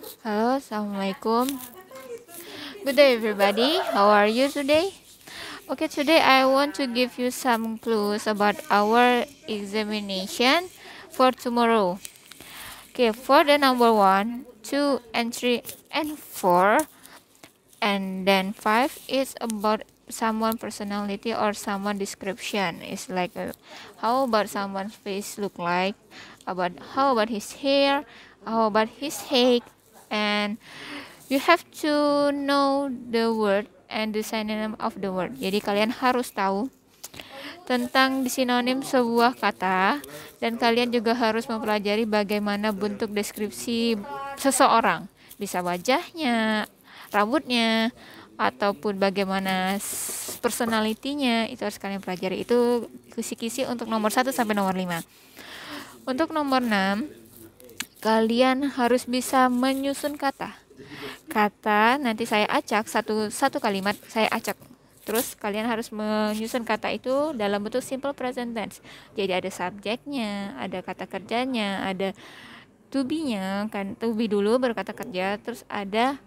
Hello, Assalamualaikum. Good day, everybody. How are you today? Okay, today I want to give you some clues about our examination for tomorrow. Okay, for the number 1, 2, and 3, and 4, and then 5 is about someone personality or someone description. It's like how about someone's face look like, about how about his hair, how about his height, and you have to know the word and the synonym of the word. Jadi kalian harus tahu tentang sinonim sebuah kata, dan kalian juga harus mempelajari bagaimana bentuk deskripsi seseorang. Bisa wajahnya, rambutnya, ataupun bagaimana personalitinya. Itu harus kalian pelajari. Itu kisi-kisi untuk nomor 1 sampai nomor 5. Untuk nomor 6, kalian harus bisa menyusun kata. Kata nanti saya acak satu kalimat, saya acak. Terus kalian harus menyusun kata itu dalam bentuk simple present tense. Jadi ada subjeknya, ada kata kerjanya, ada to be-nya, kan to be dulu baru kata kerja, terus ada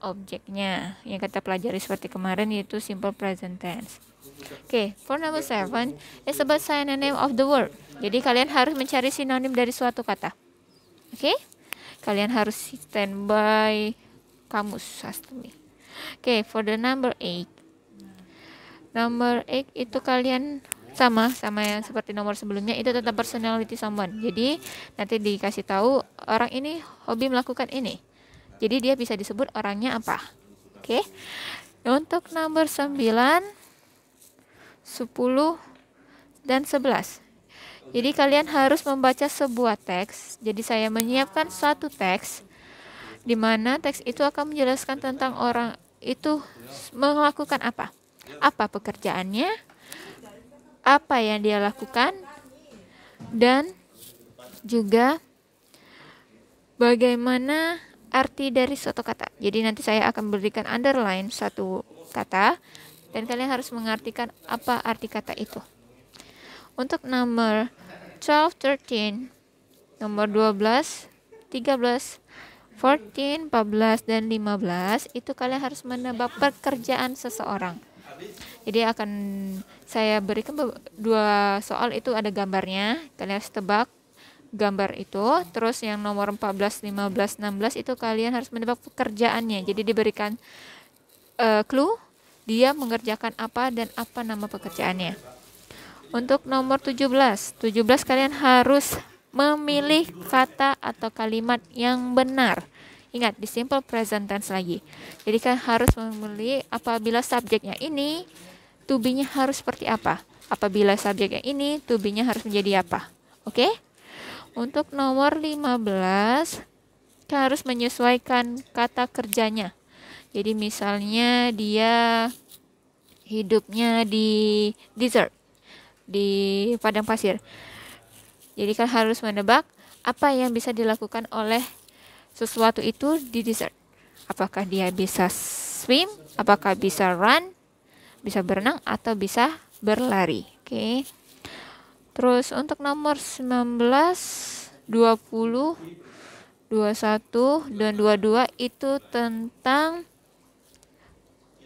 objeknya yang kita pelajari seperti kemarin, yaitu simple present tense. Okay, for number 7 is about synonym of the word. Jadi kalian harus mencari sinonim dari suatu kata. Okay? Kalian harus standby kamus sastri. Okay, for the number 8. Number 8 itu kalian sama yang seperti nomor sebelumnya, itu tentang personality someone. Jadi nanti dikasih tahu orang ini hobi melakukan ini. Jadi dia bisa disebut orangnya apa. Oke. Untuk nomor 9, 10, dan 11. Jadi kalian harus membaca sebuah teks. Jadi saya menyiapkan satu teks di mana teks itu akan menjelaskan tentang orang itu melakukan apa. Apa pekerjaannya, apa yang dia lakukan, dan juga bagaimana arti dari suatu kata. Jadi nanti saya akan berikan underline satu kata dan kalian harus mengartikan apa arti kata itu. Untuk nomor 12, 13, nomor 12, 13, 14, 14, dan 15 itu kalian harus menebak pekerjaan seseorang. Jadi akan saya berikan 2 soal, itu ada gambarnya, kalian harus tebak gambar itu. Terus yang nomor 14, 15, 16 itu kalian harus menebak pekerjaannya. Jadi diberikan clue dia mengerjakan apa dan apa nama pekerjaannya. Untuk nomor 17 kalian harus memilih kata atau kalimat yang benar. Ingat, di simple present tense lagi. Jadi kan harus memilih apabila subjeknya ini, to be-nya harus seperti apa. Apabila subjeknya ini, to be-nya harus menjadi apa. Oke? Untuk nomor 15, kita harus menyesuaikan kata kerjanya. Jadi misalnya dia hidupnya di desert, di padang pasir. Jadi kan harus menebak apa yang bisa dilakukan oleh sesuatu itu di desert. Apakah dia bisa swim, apakah bisa run, bisa berenang, atau bisa berlari. Oke. Terus untuk nomor 19, 20, 21, dan 22 itu tentang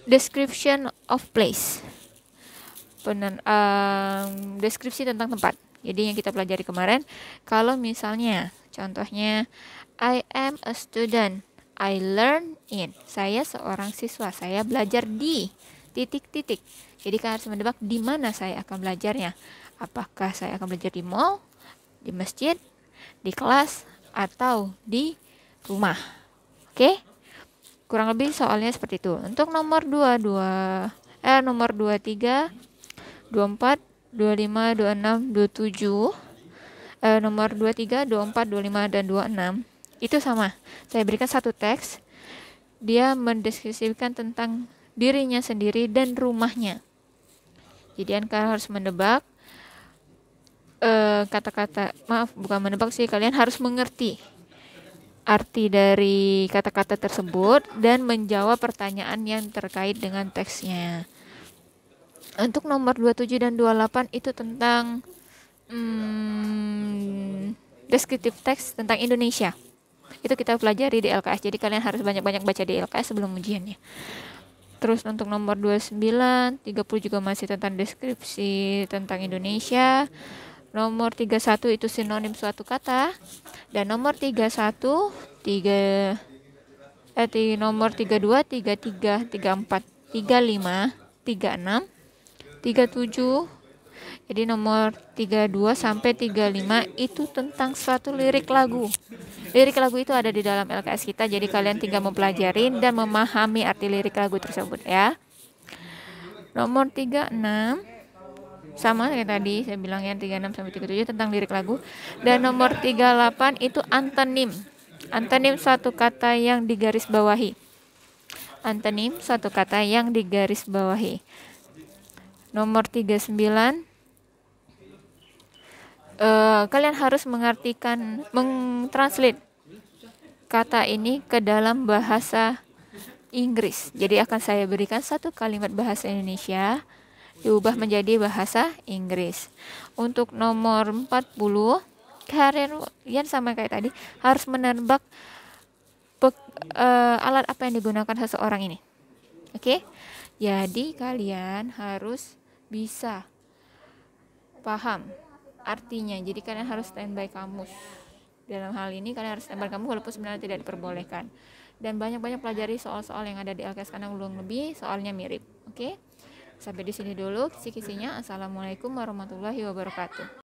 description of place. Deskripsi tentang tempat. Jadi yang kita pelajari kemarin, kalau misalnya contohnya I am a student, I learn in. Saya seorang siswa, saya belajar di titik-titik. Jadi kan harus menebak di mana saya akan belajarnya. Apakah saya akan belajar di mall, di masjid, di kelas, atau di rumah. Oke? Kurang lebih soalnya seperti itu. Untuk nomor 23, 24, 25, 26, 27, nomor 23, 24, 25, dan 26 itu sama. Saya berikan satu teks, dia mendeskripsikan tentang dirinya sendiri dan rumahnya. Jadi kalian harus menebak kata-kata, bukan menebak sih, kalian harus mengerti arti dari kata-kata tersebut dan menjawab pertanyaan yang terkait dengan teksnya. Untuk nomor 27 dan 28 itu tentang descriptive text tentang Indonesia. Itu kita pelajari di LKS. Jadi kalian harus banyak-banyak baca di LKS sebelum ujiannya. Terus untuk nomor 29, 30 juga masih tentang deskripsi tentang Indonesia. Nomor 31 itu sinonim suatu kata. Dan nomor 31, nomor 32, 33, 34, 35, 36, 37. Jadi nomor 32 sampai 35 itu tentang suatu lirik lagu. Lirik lagu itu ada di dalam LKS kita, jadi kalian tinggal mempelajari dan memahami arti lirik lagu tersebut ya. Nomor 36 sama kayak tadi saya bilang ya, 36 sampai 37 tentang lirik lagu. Dan nomor 38 itu antonim. Antonim suatu kata yang digarisbawahi. Antonim suatu kata yang digarisbawahi. Nomor 39 kalian harus mentranslate kata ini ke dalam bahasa Inggris. Jadi akan saya berikan satu kalimat bahasa Indonesia diubah menjadi bahasa Inggris. Untuk nomor 40 kalian sama kayak tadi harus menebak alat apa yang digunakan seseorang ini. Oke? Jadi kalian harus bisa paham artinya. Jadi kalian harus standby kamus. Dalam hal ini kalian harus standby kamus walaupun sebenarnya tidak diperbolehkan. Dan banyak-banyak pelajari soal-soal yang ada di LKS karena belum lebih soalnya mirip. Oke? Sampai di sini dulu kisi-kisinya. Assalamualaikum warahmatullahi wabarakatuh.